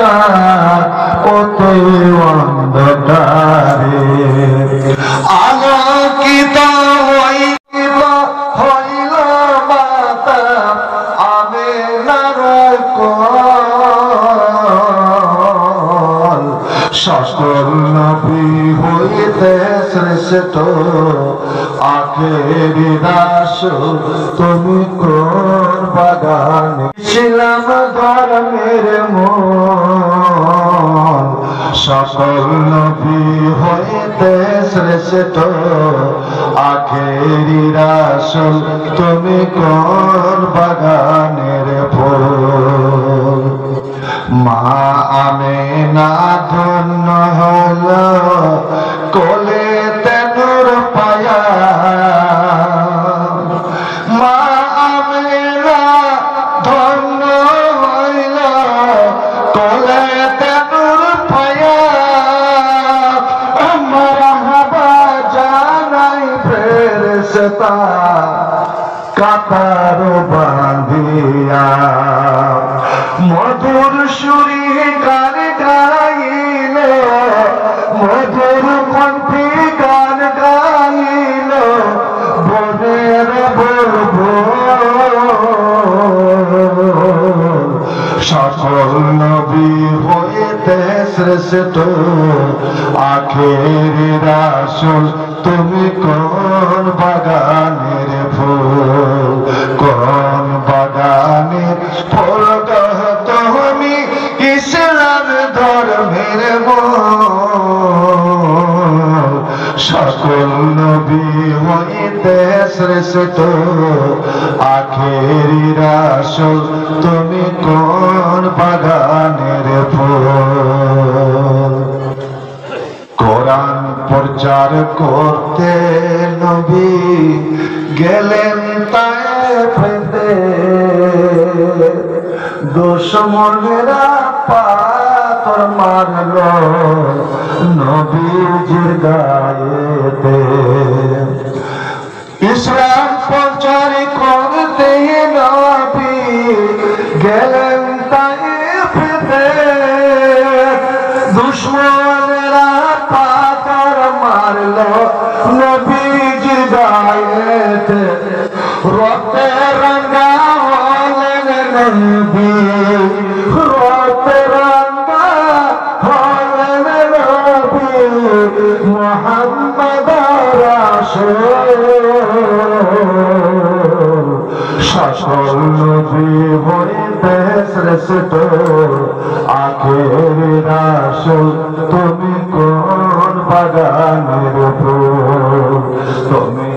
চাঁদ কতই অন্ধকারে আলোকিত হইল মাতা আমেনার কোল সকল নবী হইতে শ্রেষ্ঠ আখেরি রাসূল তুমি কোন বাগানে ছিলাম ধর্মের মূল সকল নবী হইতে শ্রেষ্ঠ আখেরি রাসূল তুমি কোন বাগানের ফুল মা আমেনা ধন্য হল কোলে তেনুর পায়া মা আমেনা ধন্য হইল কোলে তেনুর পায়া মারহাবা জানাই ফেরেশতা কাতার বাঁধিয়া মধুর সুরি গান গাইল মধুর কণ্ঠে গান গাইল বনের বলবো সকল নবী হইতে শ্রেষ্ঠ আখেরি রাসূল তুমি কোন বাগানের ফুল কোন বাগানের ফুল তুমি ইসলাম ধর্মের মূল সকল নবী হইতে শ্রেষ্ঠ আখেরি রাসূল তুমি কোন বাগানের ফুল কোরআন প্রচার করতে নবী গেলেন তায়েফে দুশমনেরা পাথর মারল নবীজির গায়েতে ইসলাম প্রচার করতে নবী গেলেন তায়েফে দুশমনেরা পাথর মারল নবীজির গায়েতে রক্তে রঙা হলেন নবী রক্তে রঙা হলেন নবী মুহাম্মদ রাসূল সকল নবী হইতে শ্রেষ্ঠ আখেরি রাসূল তুমি কোন বাগানের ফুল তুমি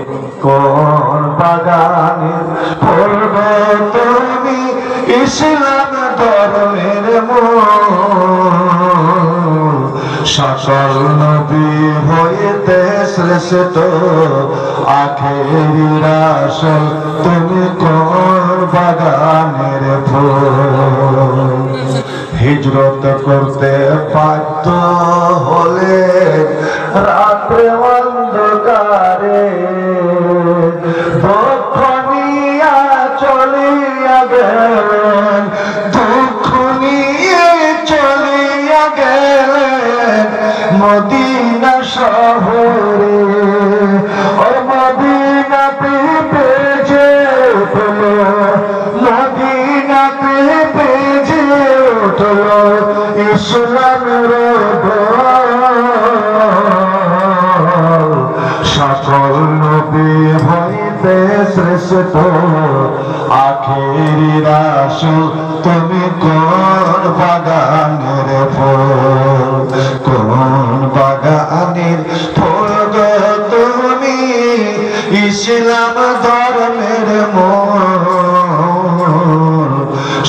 কোন বাগানের ফুল তুমি ইসলাম ধর্মের মূল সকল নবী হইতে শ্রেষ্ঠ আখেরি রাসূল তুমি কোন বাগানের ফুল হিজরত করতে বাধ্য হলে রাত্রে অন্ধকারে দুঃখ নিয়া চলিয়া গেলেন দুঃখ নিয়ে চলিয়া গেলেন মদিনা শহরে ও মদিনাতে বেজে উঠল মদিনাতে বেজে উঠল ইসলামের সকল নবী হইতে শ্রেষ্ঠ আখেরি রাসূল তুমি কোন বাগানের ফুল কোন বাগানের ফুল তুমি ইসলাম ধর্মের মূল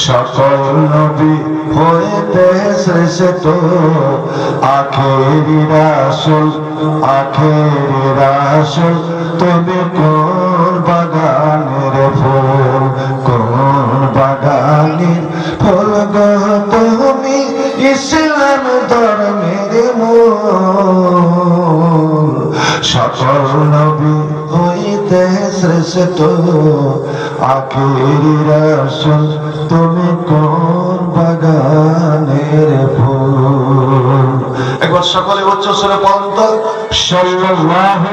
সকল নবী হইতে শ্রেষ্ঠ আখেরি রাসূল তুমি কোন বাগানের ফুল কোন বাগানের ফুল তুমি ইসলাম ধর্মের মূল সকল নবী হইতে শ্রেষ্ঠ আখেরি রাসূল তুমি কোন বাগানের এবার সকলে উচ্চ স্বরে পড়ুন তো সাল্লাল্লাহু